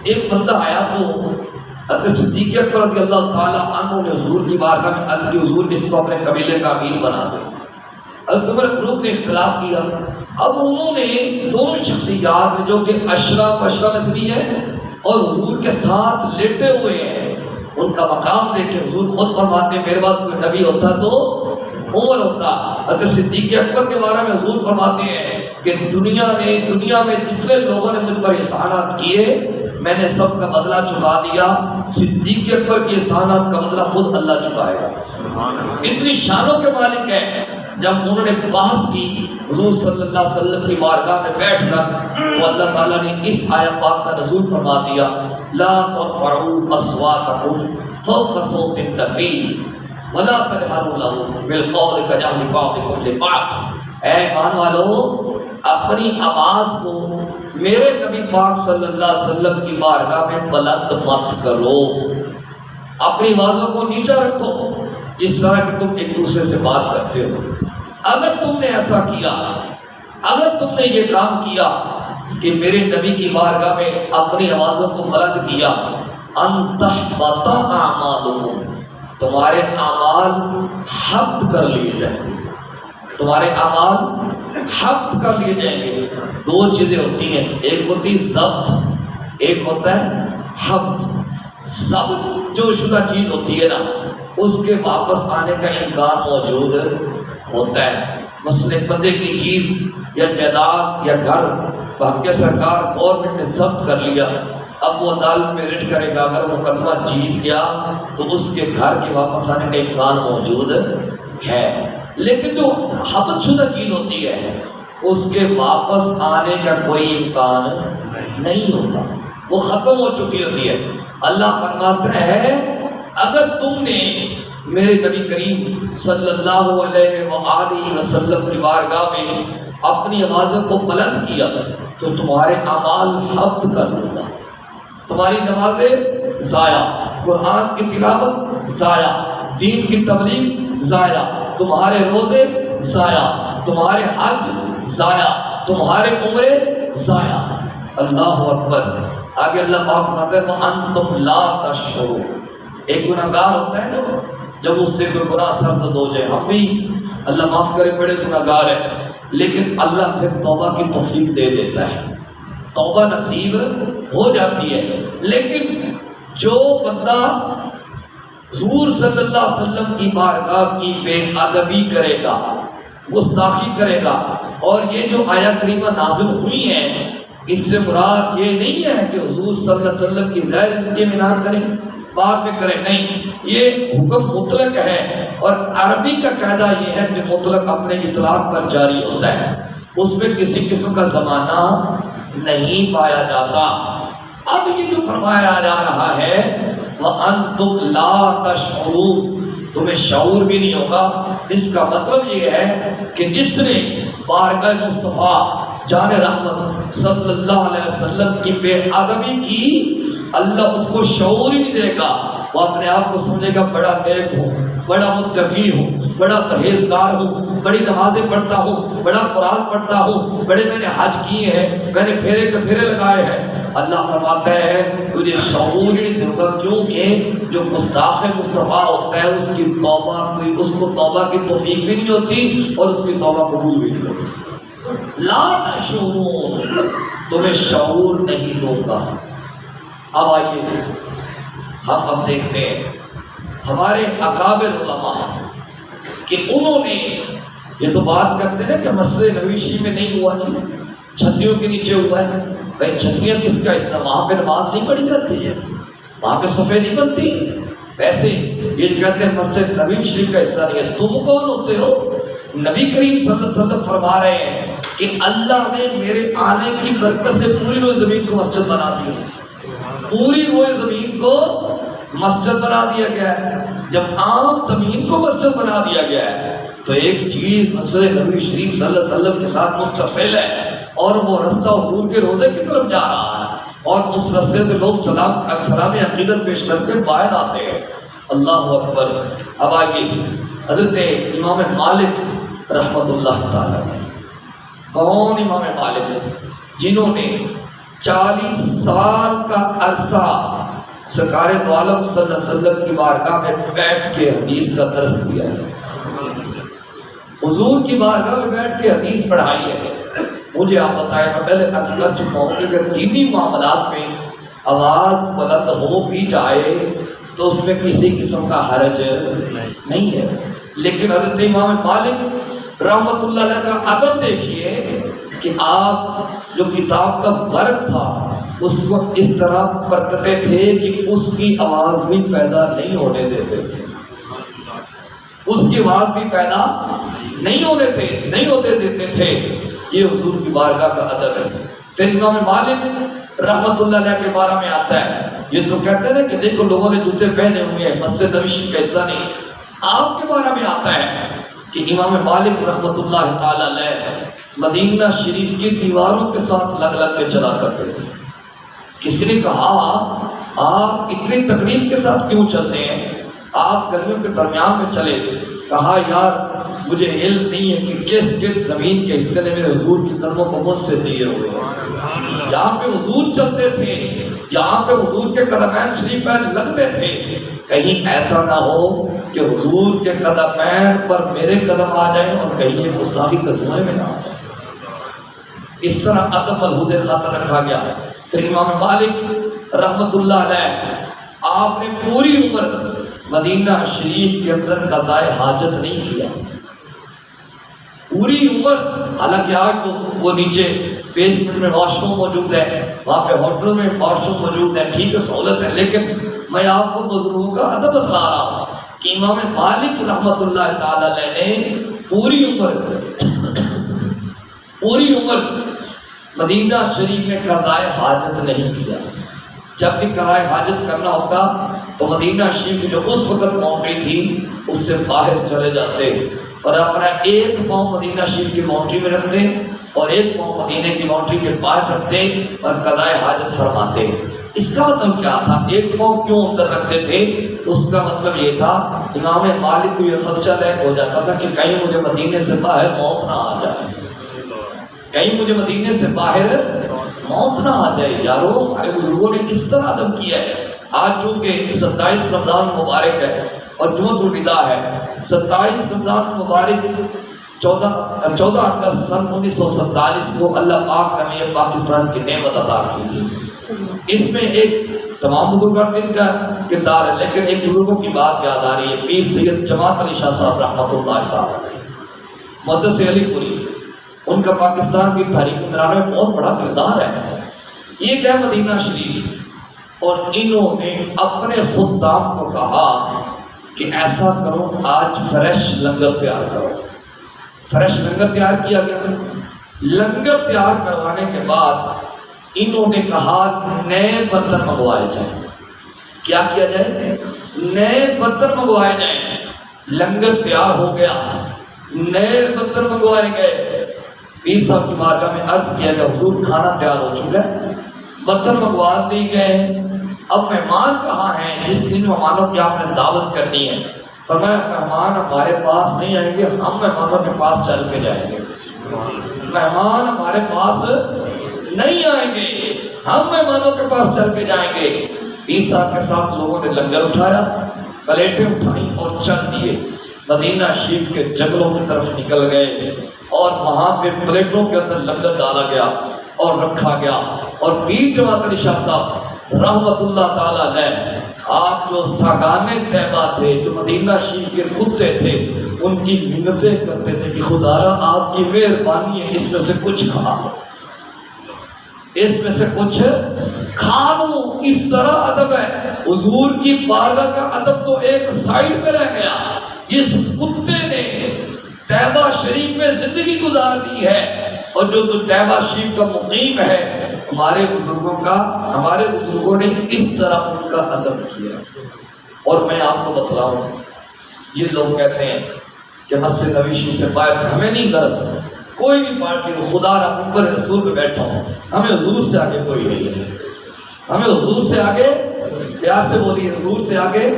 ایک بندہ آیا تو حضرت صدیق اکبر رضی اللہ تعالیٰ عنہ نے حضور کی بارگاہ میں عرض کی حضور اس کو اپنے قبیلے کا امیر بنا دے۔ حضرت عمر فاروق نے اختلاف کیا، اب انہوں نے دونوں شخصیات جو کہ اشرف میں سے بھی ہیں اور حضور کے ساتھ لیٹے ہوئے ہیں، ان کا مقام دیکھ کے حضور خود فرماتے ہیں میرے بعد کوئی نبی ہوتا تو عمر ہوتا۔ حضرت صدیق اکبر کے بارے میں حضور فرماتے ہیں کہ دنیا میں جتنے لوگوں نے مجھ پر احسانات کیے میں نے سب کا بدلہ چکا دیا، صدیق اکبر کی احسانات کا بدلہ خود اللہ چکائے گا۔ اتنی شانوں کے مالک ہیں۔ جب انہوں نے بحث کی حضور صلی اللہ علیہ وسلم کی بارگاہ میں بیٹھ کر تو اللہ تعالیٰ نے اس آیت پاک کا نزول فرما دیا، لا ترفعوا اصواتکم فوق صوت النبی ولا تجہروا له بالقول کجہر بعضکم لبعض۔ اے ایمان والو اپنی آواز کو میرے نبی پاک صلی اللہ علیہ وسلم کی بارگاہ میں بلند مت کرو، اپنی آوازوں کو نیچا رکھو جس طرح کہ تم ایک دوسرے سے بات کرتے ہو۔ اگر تم نے ایسا کیا، اگر تم نے یہ کام کیا کہ میرے نبی کی بارگاہ میں اپنی آوازوں کو بلند کیا، ان تحبط اعمالکم، تمہارے اعمال حبط کر لیے جائیں گے، تمہارے اعمال حبط کر لیے جائیں گے۔ دو چیزیں ہوتی ہیں، ایک ہوتی ضبط، ایک ہوتا ہے حبط۔ ضبط جو شدہ چیز ہوتی ہے نا اس کے واپس آنے کا امکان موجود ہوتا ہے۔ مثلا ایک بندے کی چیز یا جائیداد یا گھر بحق سرکار گورنمنٹ نے ضبط کر لیا، اب وہ عدالت میں ریٹ کرے گا، اگر وہ مقدمہ جیت گیا تو اس کے گھر کے واپس آنے کا امکان موجود ہے۔ لیکن جو حبط شدہ چیز ہوتی ہے اس کے واپس آنے کا کوئی امکان نہیں ہوتا، وہ ختم ہو چکی ہوتی ہے۔ اللہ فرماتا ہے اگر تم نے میرے نبی کریم صلی اللہ علیہ وآلہ وسلم کی بارگاہ میں اپنی آوازوں کو بلند کیا تو تمہارے اعمال حبط کر لوں گا، تمہاری نمازیں ضائع، قرآن کی تلاوت ضائع، دین کی تبلیغ ضائع، تمہارے روزے ضائع، تمہارے حج ضائع، تمہارے عمرے ضائع۔ اللہ اکبر۔ آگے اللہ پاک فرماتا ہے وَأَنْتُمْ لَا تَشْعُرُونَ۔ ایک گناہگار ہوتا ہے نا، جب اس سے کوئی گناہ سرزد ہو جائے، ہم بھی اللہ معاف کرے بڑے گناہگار ہیں، لیکن اللہ پھر توبہ کی توفیق دے دیتا ہے، توبہ نصیب ہو جاتی ہے۔ لیکن جو بندہ حضور صلی اللہ علیہ وسلم کی بارگاہ کی بے ادبی کرے گا، گستاخی کرے گا، اور یہ جو آیت کریمہ نازل ہوئی ہے اس سے مراد یہ نہیں ہے کہ حضور صلی اللہ علیہ وسلم کی غیر زندگی میں نہ کریں، بعد میں کریں، نہیں، یہ حکم مطلق ہے، اور عربی کا قاعدہ یہ ہے کہ مطلق اپنے اطلاق پر جاری ہوتا ہے، اس میں کسی قسم کا زمانہ نہیں پایا جاتا۔ اب یہ جو فرمایا جا رہا ہے وَأَنْتُمْ لَا تَشْعُرُونَ، تمہیں شعور بھی نہیں ہوگا، اس کا مطلب یہ ہے کہ جس نے بارگاہ مصطفیٰ جان رحمت صلی اللہ علیہ وسلم کی بے ادبی کی، اللہ اس کو شعور ہی نہیں دے گا، وہ اپنے آپ کو سمجھے گا بڑا نیک ہوں، بڑا متقی ہوں، بڑا پرہیزگار ہوں، بڑی نمازیں پڑھتا ہوں، بڑا قرآن پڑھتا ہوں، بڑے میں نے حج کیے ہیں، میں نے پھیرے کے پھیرے لگائے ہیں۔ اللہ فرماتا ہے تجھے شعور ہی نہیں ہوگا، کیونکہ جو گستاخ مصطفیٰ ہوتا ہے اس کی توبہ اس کو توبہ کی توفیق بھی نہیں ہوتی اور اس کی توبہ قبول بھی نہیں ہوتی۔ لا تشعرون، تمہیں شعور نہیں ہوگا۔ اب آئیے ہم اب دیکھتے ہیں ہمارے اکابر علماء کہ انہوں نے یہ تو بات کرتے ہیں کہ مسجد نبوی شریف میں نہیں ہوا جی، چھتریوں کے نیچے ہوا ہے، بھائی چھتریاں کس کا حصہ، وہاں پہ نماز نہیں پڑھی جاتی ہے، وہاں پہ صفیں نہیں بنتی، ویسے یہ جو کہتے ہیں مسجد نبوی شریف کا حصہ نہیں ہے، تم کون ہوتے ہو؟ نبی کریم صلی اللہ علیہ وسلم فرما رہے ہیں کہ اللہ نے میرے آنے کی برکت سے پوری روئے زمین کو مسجد بنا دی، پوری روئے زمین کو مسجد بنا دیا گیا ہے۔ جب عام زمین کو مسجد بنا دیا گیا ہے تو ایک چیز مسجد نبوی شریف صلی اللہ علیہ وسلم کے ساتھ متصل ہے، اور وہ رستہ حضور کے روزے کی طرف جا رہا ہے، اور اس رستے سے لوگ سلام عقیدت پیش کر کے باہر آتے ہیں۔ اللہ اکبر۔ اب آئیے حضرت امام مالک رحمت اللہ تعالی، کون امام مالک؟ جنہوں نے 40 سال کا عرصہ سرکار دو عالم صلی اللہ علیہ وسلم کی بارگاہ میں بیٹھ کے حدیث کا درس دیا ہے، حضور کی بارگاہ میں بیٹھ کے حدیث پڑھائی ہے۔ مجھے آپ بتائیں، میں پہلے عرض کر چکا ہوں کہ اگر دینی معاملات میں آواز بلند ہو بھی جائے تو اس میں کسی قسم کا حرج نہیں ہے، لیکن حضرت امام مالک رحمت اللہ علیہ کا ادب دیکھیے کہ آپ جو کتاب کا ورق تھا اس کو اس طرح پرکھتے تھے کہ اس کی آواز بھی پیدا نہیں ہونے دیتے تھے، اس کی آواز بھی پیدا نہیں ہونے دیتے تھے۔ یہ حضور کی بارگاہ کا ادب ہے۔ پھر امام مالک رحمت اللہ علیہ کے بارے میں آتا ہے، یہ تو کہتے ہیں کہ دیکھو لوگوں نے جوتے پہنے ہوئے ہیں، مسجد نبوی شریف کا حصہ نہیں۔ آپ کے بارے میں آتا ہے کہ امام مالک رحمت اللہ تعالی علیہ مدینہ شریف کی دیواروں کے ساتھ لگ لگ کے چلا کرتے تھے۔ کسی نے کہا آپ اتنی تقریب کے ساتھ کیوں چلتے ہیں، آپ گلیوں کے درمیان میں چلے؟ کہا یار مجھے علم نہیں ہے کہ کس کس زمین کے حصے نے میرے حضور کی قدموں کو مجھ سے دیے ہوئے ہیں۔ یہاں پہ حضور چلتے تھے، یہاں پہ حضور کے قدمین شریف پہ لگتے تھے، کہیں ایسا نہ ہو کہ حضور کے قدمین پر میرے قدم آ جائیں اور کہیں یہ گستاخی کے زمرے میں نہ آ جائیں۔ اس طرح ادب ملحوظ خاطر رکھا گیا۔ پھر امام مالک رحمت اللہ علیہ آپ نے پوری عمر مدینہ شریف کے اندر قضائے حاجت نہیں کیا، پوری عمر۔ حالانکہ آج تو وہ نیچے بیسمنٹ میں واش روم موجود ہے، وہاں پہ ہوٹل میں واش روم موجود ہے، ٹھیک ہے سہولت ہے، لیکن میں آپ کو بزرگوں کا ادب بتلا رہا ہوں کہ امام مالک رحمت اللہ تعالی علیہ نے پوری عمر مدینہ شریف میں قضائے حاجت نہیں کیا۔ جب بھی قضائے حاجت کرنا ہوتا تو مدینہ شریف کی جو اس وقت باؤنڈری تھی اس سے باہر چلے جاتے اور اپنا ایک پاؤں مدینہ شریف کی باؤنڈری میں رکھتے اور ایک پاؤں مدینہ کی باؤنڈری کے باہر رکھتے اور قضائے حاجت فرماتے۔ اس کا مطلب کیا تھا؟ ایک قوم کیوں اندر رکھتے تھے؟ اس کا مطلب یہ تھا امام مالک کو یہ خدشہ لاحق ہو جاتا تھا کہ کہیں مجھے مدینے سے باہر موت نہ آ جائے، کہیں مجھے مدینے سے باہر موت نہ آ جائے۔ یارو ہمارے بزرگوں نے اس طرح ادب کیا ہے۔ آج چونکہ 27 رمضان مبارک ہے اور جمعۃ الوداع ہے، 27 رمضان مبارک 14 اگست سن 1947 کو اللہ پاک نے ہمیں پاکستان کی نعمت عطا کی تھی۔ اس میں ایک تمام بزرگان دن کا کردار ہے، لیکن ایک بزرگوں کی بات یاد آ رہی ہے، پیر سید جماعت علی شاہ صاحب رحمۃ اللہ تعالی، محدث علی پوری، ان کا پاکستان کی تاریخ میں بہت بڑا کردار ہے۔ یہ کہ مدینہ شریف، اور انہوں نے اپنے خدام کو کہا کہ ایسا کرو آج فریش لنگر تیار کرو۔ فریش لنگر تیار کیا گیا۔ لنگر تیار کروانے کے بعد انہوں نے کہا نئے برتن منگوائے جائیں۔ کیا کیا جائے؟ نئے برتن منگوائے جائیں۔ لنگر تیار ہو گیا، نئے برتن منگوائے گئے۔ پیر صاحب کی بارگاہ میں عرض کیا گیا حضور کھانا تیار ہو چکا ہے، برتن منگوا دیے گئے، اب مہمان کہاں ہیں جس دن مہمانوں کی آپ نے دعوت کرنی ہے؟ فرمایا مہمان ہمارے پاس نہیں آئیں گے، ہم مہمانوں کے پاس چل کے جائیں گے۔ مہمان ہمارے پاس نہیں آئیں گے، ہم مہمانوں کے پاس چل کے جائیں گے۔ پیر صاحب کے ساتھ لوگوں نے لنگر اٹھایا، پلیٹیں اٹھائیں اور چل دیے، مدینہ شریف کے جنگلوں کی طرف نکل گئے، اور وہاں پہ پلیٹوں کے اندر لنگر ڈالا گیا اور رکھا گیا۔ اور پیر جماعت علی شاہ صاحب رحمت اللہ تعالیٰ علیہ، آپ جو ساگانے طیبہ تھے، جو مدینہ شریف کے کتے تھے، ان کی منتیں کرتے تھے کہ خدارا آپ کی مہربانی ہے، اس میں سے کچھ کھا لو، اس میں سے کچھ کھا لو۔ اس طرح ادب ہے۔ حضور کی بارگاہ کا ادب تو ایک سائڈ پہ رہ گیا۔ جس کتے نے طیبہ شریف میں زندگی گزار دی ہے، اور جو تو طیبہ شریف کا مقیم ہے، ہمارے بزرگوں نے اس طرح ان کا ادب کیا۔ اور میں آپ کو بتلاؤں، یہ لوگ کہتے ہیں کہ مسجد نبوی شریف سے باہر ہمیں نہیں غرض، کوئی بھی پارٹی ہو، خدا را منبر رسول پہ بیٹھا ہوں، ہمیں حضور سے آگے کوئی نہیں ہے، ہمیں حضور سے آگے، پیار سے بولیے، حضور سے آگے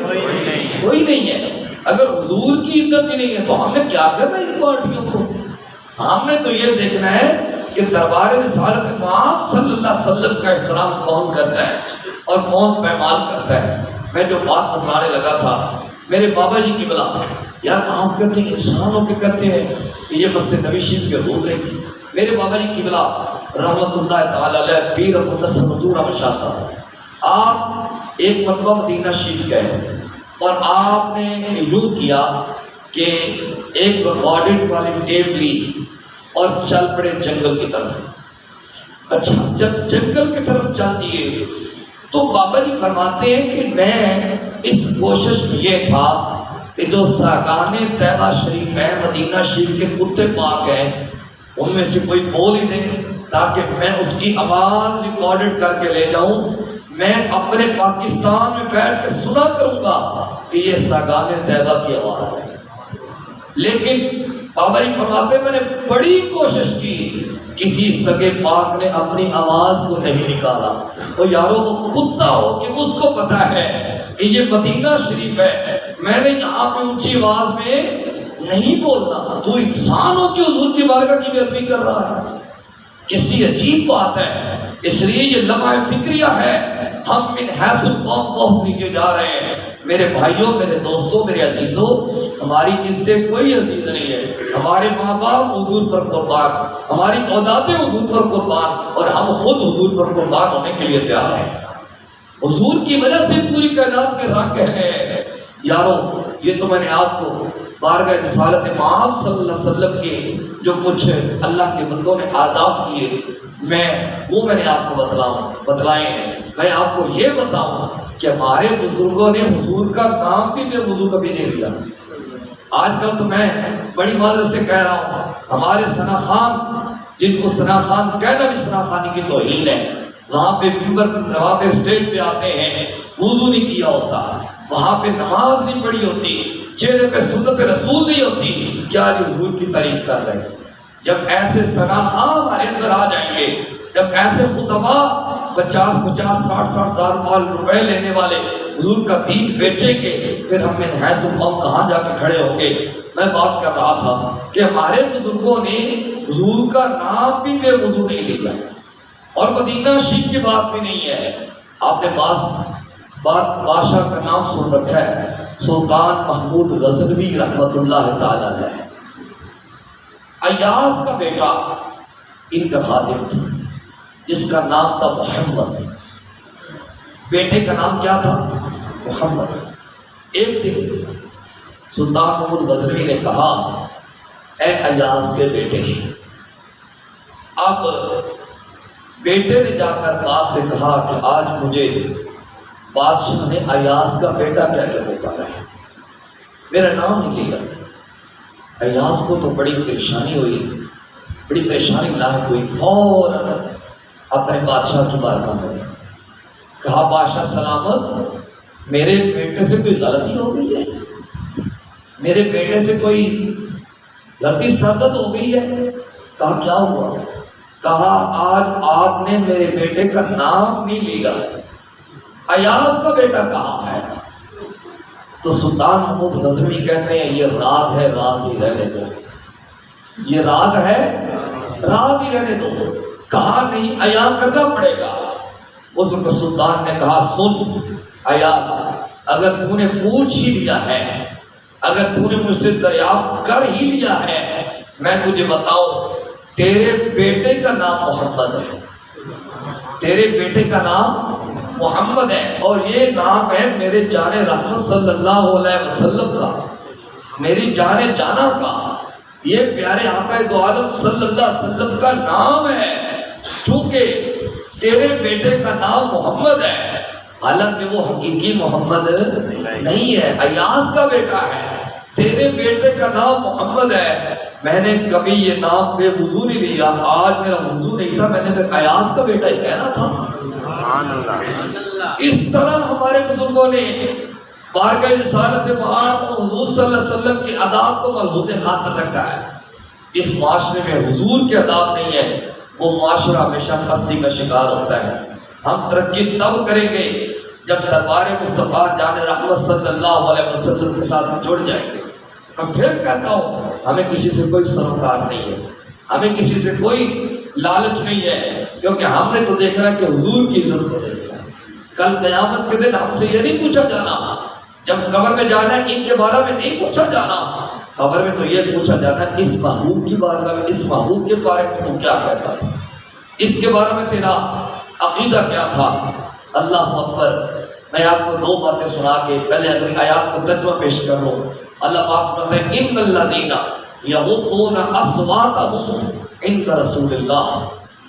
کوئی نہیں ہے۔ اگر حضور کی عزت ہی نہیں ہے تو ہم نے کیا کرنا ان پارٹیوں کو؟ ہم نے تو یہ دیکھنا ہے کہ دربار رسالت مآب صلی اللہ علیہ وسلم کا احترام کون کرتا ہے اور کون پیمال کرتا ہے۔ میں جو بات بتانے لگا تھا، میرے بابا جی کی بلا، یار آپ کہتے ہیں انسانوں کے کرتے ہیں کہ یہ مسجد نبوی شریف کے حضور رہی تھی۔ میرے بابا جی کی بلا رحمت اللہ تعالی علیہ، پیر مقدس حضور احمد شاہ صاحب، آپ ایک مرتبہ مدینہ شریف گئے اور آپ نے یوں کیا کہ ایک ریکارڈڈ والی ٹیپ لی اور چل پڑے جنگل کی طرف۔ اچھا، جب جنگل کی طرف چل دیے تو بابا جی فرماتے ہیں کہ میں اس کوشش میں یہ تھا کہ جو ساگانے طیبہ شریف ہے، مدینہ شریف کے کتے پاک ہیں، ان میں سے کوئی بول ہی دے تاکہ میں اس کی آواز ریکارڈڈ کر کے لے جاؤں، میں اپنے پاکستان میں بیٹھ کے سنا کروں گا کہ یہ ساگانے طیبہ کی آواز ہے۔ لیکن بابا جی فرماتے میں نے بڑی کوشش کی، کسی سگے پاک نے اپنی آواز کو نہیں نکالا۔ تو یارو وہ کتا ہو کہ اس کو پتا ہے کہ یہ مدینہ شریف ہے، میں نے یہاں پہ اونچی آواز میں نہیں بولنا، تو انسان ہو کہ حضور کی بارگاہ کی بے ادبی کر رہا ہے؟ کسی عجیب بات ہے۔ اس لیے یہ لمحہ فکریہ ہے، ہم من حیث القوم بہت نیچے جا رہے ہیں۔ میرے بھائیوں، میرے دوستوں، میرے عزیزوں، ہماری عزتیں کوئی عزیز نہیں ہے۔ ہمارے ماں باپ حضور پر قربان، ہماری اولادیں حضور پر قربان، اور ہم خود حضور پر قربان ہونے کے لیے تیار ہیں۔ حضور کی وجہ سے پوری کائنات کے رنگ ہے۔ یارو، یہ تو میں نے آپ کو بارگاہ رسالت مآب صلی اللہ علیہ وسلم کے جو کچھ اللہ کے بندوں نے آداب کیے، میں نے آپ کو بتلائے ہیں۔ میں آپ کو یہ بتاؤں کہ ہمارے بزرگوں نے حضور کا نام بھی بے وضو کبھی نہیں لیا۔ آج کل تو میں بڑی معذرت سے کہہ رہا ہوں، ہمارے ثنا خان، جن کو ثنا خان کہنا بھی ثنا خانی کی توہین ہے، وہاں پہ ممبر، وہاں پہ اسٹیج پہ آتے ہیں، وضو نہیں کیا ہوتا، وہاں پہ نماز نہیں پڑھی ہوتی، چہرے پہ سنت رسول نہیں ہوتی، کیا حضور کی تعریف کر رہے ہیں؟ جب ایسے ثنا خان ہمارے اندر آ جائیں گے، جب ایسے خطبہ 50-50 60-60 ہزار روپے لینے والے حضور کا دین بیچیں گے، پھر ہم من حیث القوم کہاں جا کے کھڑے ہوں گے؟ میں بات کر رہا تھا کہ ہمارے بزرگوں نے حضور کا نام بھی بے وضو نہیں لیا، اور مدینہ شریف کی بات بھی نہیں ہے۔ آپ نے بادشاہ کا نام سن رکھا ہے، سلطان محمود غزنوی رحمت اللہ تعالی علیہ۔ ایاز کا بیٹا ان کا خادم تھا جس کا نام تھا محمد، بیٹے کا نام کیا تھا؟ محمد۔ ایک دن سلطان محمود غزنوی نے کہا، اے ایاز کے بیٹے، اب بیٹے نے جا کر باپ سے کہا کہ آج مجھے بادشاہ نے ایاز کا بیٹا کہہ کے پکارا ہے، میرا نام نہیں لیا۔ ایاز کو تو بڑی پریشانی ہوئی، بڑی پریشانی لاحق ہوئی، فوراً اپنے بادشاہ کی بارگاہ میں کہا، بادشاہ سلامت، میرے بیٹے سے کوئی غلطی ہو گئی ہے، میرے بیٹے سے کوئی غلطی سرزد ہو گئی ہے؟ کہا کیا ہوا؟ کہا آج آپ نے میرے بیٹے کا نام نہیں لیا، ایاز کا بیٹا کہاں ہے؟ تو سلطان محمود غزنوی کہتے ہیں یہ راز ہے، راز ہی رہنے دو، یہ راز ہے، راز ہی رہنے دو، کہا نہیں ایاز کرنا پڑے گا۔ اس وقت سلطان نے کہا، سن ایاز، اگر تو نے پوچھ ہی لیا ہے، اگر تو نے مجھ سے دریافت کر ہی لیا ہے، میں تجھے بتاؤں تیرے بیٹے کا نام محمد ہے، تیرے بیٹے کا نام محمد ہے، اور یہ نام ہے میرے جان رحمت صلی اللہ علیہ وسلم کا، میری جان جانا کا، یہ پیارے آقا دو عالم صلی اللہ علیہ وسلم کا نام ہے۔ چونکہ تیرے بیٹے کا نام محمد ہے، حالانکہ وہ حقیقی محمد نہیں ہے، ایاز کا بیٹا ہے، تیرے بیٹے کا نام محمد ہے، میں نے کبھی یہ نام بے وضو نہیں لیا، آج میرا وضو نہیں تھا، میں نے پھر ایاز کا بیٹا ہی کہنا تھا۔ اس طرح ہمارے بزرگوں نے بارگاہ رسالت محمد حضور صلی اللہ علیہ وسلم کی آداب کو ملحوظ خاطر رکھا ہے۔ اس معاشرے میں حضور کے آداب نہیں ہے، وہ معاشرہ ہمیشہ پستی کا شکار ہوتا ہے۔ ہم ترقی تب کریں گے جب دربار مصطفیٰ جان رحمت صلی اللہ علیہ وسلم کے ساتھ جڑ جائیں گے۔ میں پھر کہتا ہوں، ہمیں کسی سے کوئی سروکار نہیں ہے، ہمیں کسی سے کوئی لالچ نہیں ہے، کیونکہ ہم نے تو دیکھنا ہے کہ حضور کی عزت کو دیکھنا ہے۔ کل قیامت کے دن ہم سے یہ نہیں پوچھا جانا، جب قبر میں جانا ہے ان کے بارے میں نہیں پوچھا جانا، قبر میں تو یہ پوچھا جانا ہے اس محبوب کی بارگاہ میں، اس محبوب کے بارے میں تو کیا کہتا تھا، اس کے بارے میں تیرا عقیدہ کیا تھا۔ اللہ اکبر۔ میں آپ کو دو باتیں سنا کے پہلے اگلی آیات کا ترجمہ پیش کر لوں۔ اللہ پاک فرماتے ہیں ان الذین یغضون اصواتهم عند رسول اللہ،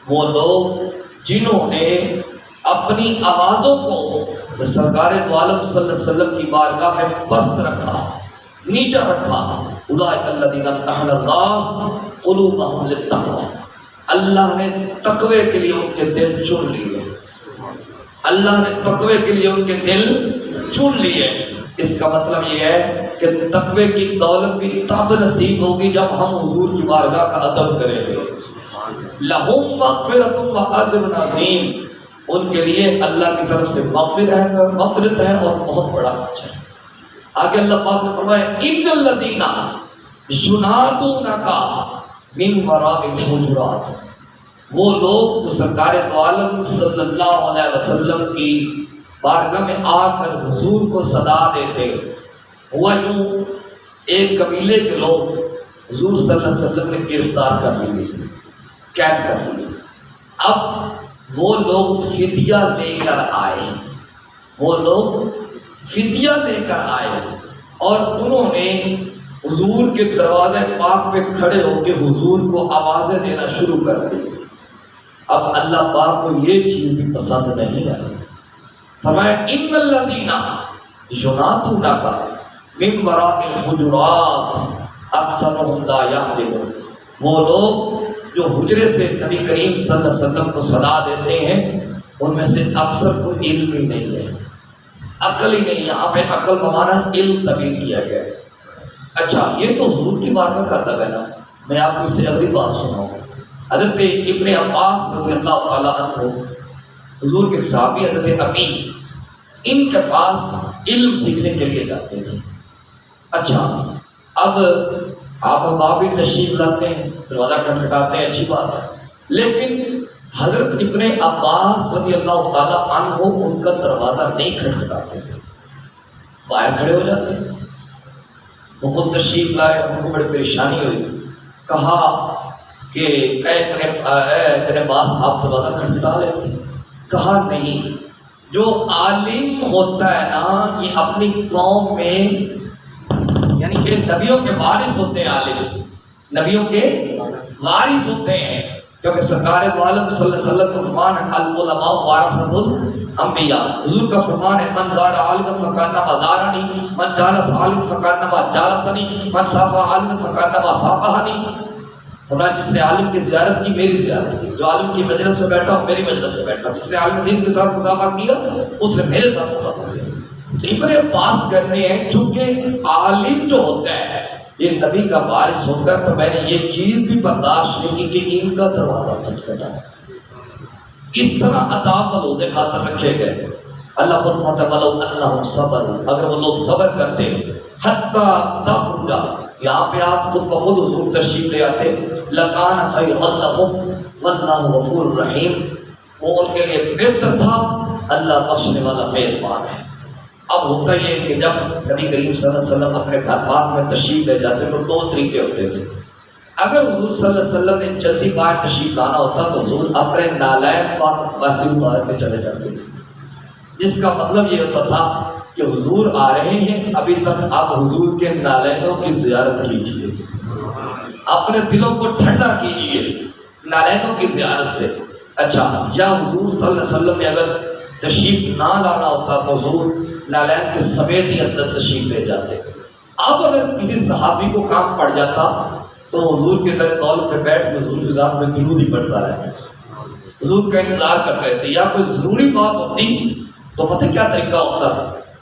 وہ لوگ جنہوں نے اپنی آوازوں کو سرکار دو عالم صلی اللہ علیہ وسلم کی بارگاہ میں پست رکھا، نیچا رکھا، اولئک الذین امتحن اللہ قلوبهم للتقوی، اللہ نے تقوی کے لیے ان کے دل چن لیے، اللہ نے تقوی کے لیے ان کے دل چن لیے۔ اس کا مطلب یہ ہے کہ تقوی کی دولت بھی تب نصیب ہوگی جب ہم حضور کی بارگاہ کا ادب کریں گے۔ لہم مغفرۃ و اجر عظیم، ان کے لیے اللہ کی طرف سے مغفرت ہے اور بہت بڑا اجر ہے۔ آگے اللہ پاک نے فرمایا ان الذین ینادونک من وراء الحجرات، وہ لوگ جو سرکار دو عالم صلی اللہ علیہ وسلم کی بارگاہ میں آ کر حضور کو صدا دیتے، ہوا یوں ایک قبیلے کے لوگ حضور صلی اللہ علیہ وسلم نے گرفتار کر لیے، قید کر لیے۔ اب وہ لوگ فدیہ لے کر آئے، وہ لوگ فدیہ لے کر آئے اور انہوں نے حضور کے دروازے پاک پہ کھڑے ہو کے حضور کو آوازیں دینا شروع کر دی۔ اب اللہ پاک کو یہ چیز بھی پسند نہیں آئی، فرمایا ان الذین ینادونک من وراء الحجرات اکثرهم لا یعقلون، وہ لوگ جو حجرے سے نبی کریم صلی اللہ علیہ وسلم کو صدا دیتے ہیں ان میں سے اکثر کو علم ہی نہیں ہے، عقل ہی نہیں۔ یہاں پہ عقل بمانا علم تبدیل کیا گیا ہے۔ اچھا یہ تو حضور کی بارگاہ کا ادب ہے نا، میں آپ کو اس سے اگلی بات سناؤں۔ حضرت ابن عباس رضی اللہ تعالیٰ عنہ حضور کے صحابی حضرت ابی ان کے پاس علم سیکھنے کے لیے جاتے تھے. اچھا اب آپ احباب بھی تشریف لاتے ہیں, دروازہ کھٹکھٹاتے ہیں, اچھی بات ہے, لیکن حضرت ابن عباس رضی اللہ تعالیٰ عنہ ان کا دروازہ نہیں کھٹکھٹاتے تھے, باہر کھڑے ہو جاتے ہیں. وہ خود تشریف لائے, ان کو بڑی پریشانی ہوئی, کہا کہ اے ابن عباس آپ دروازہ کھٹکھٹا لیتے. کہا نہیں, جو عالم ہوتا ہے نا یہ اپنی قوم میں, یعنی کہ نبیوں کے وارث ہوتے ہیں, عالم نبیوں کے وارث ہوتے ہیں, کیونکہ سرکار دو عالم صلی اللہ علیہ وسلم کا فرمان ہے العلماء ورثۃ الانبیاء. حضور کا فرمان ہے من زار عالما فکانما زارنی, من جالس عالما فکانما جالسنی, من صافح عالما فکانما صافحنی. فرمایا جس نے عالم کی زیارت کی میری زیارت کی, جو عالم کی مجلس میں بیٹھا میری مجلس میں بیٹھا, جس نے عالم دین کے ساتھ مصافحہ کیا اس نے میرے ساتھ مصافحہ کیا. ابن عباس کرنے ہیں چونکہ عالم جو ہوتا ہے یہ نبی کا وارث ہوتا ہے, تو میں نے یہ چیز بھی برداشت نہیں کی کہ ان کا دروازہ کھٹکھٹا. اس طرح عذاب ملوز خاطر رکھے گئے. اللہ خود متولو انہم صبر, اگر وہ لوگ صبر کرتے حتی تخرج, یہاں پہ آپ خود بخود حضور تشریف لے آتے, لکان خیر لہم واللہ غفور رحیم, وہ ان کے لیے بہتر تھا, اللہ بخشنے والا مہربان ہے. اب ہوتا یہ کہ جب نبی کریم صلی اللہ علیہ وسلم اپنے گھر پاک میں تشریف لے جاتے تو دو طریقے ہوتے تھے. اگر حضور صلی اللہ علیہ وسلم نے جلدی باہر تشریف لانا ہوتا تو حضور اپنے نالین پاک باہر اتار کے چلے جاتے تھے, جس کا مطلب یہ ہوتا تھا کہ حضور آ رہے ہیں, ابھی تک آپ حضور کے نالینوں کی زیارت کیجیے, اپنے دلوں کو ٹھنڈا کیجیے نالینوں کی زیارت سے. اچھا, یا حضور صلی اللہ علیہ وسلم نے اگر تشریف نہ لانا ہوتا تو حضور نالین کے سمیت ہی اندر تشریف لے جاتے. اب اگر کسی صحابی کو کام پڑ جاتا تو حضور کے در دولت پہ بیٹھ کے حضور کے ساتھ میں درود ہی پڑھتا رہتا, حضور کا انتظار کرتے تھے. یا کوئی ضروری بات ہوتی تو پتہ کیا طریقہ ہوتا,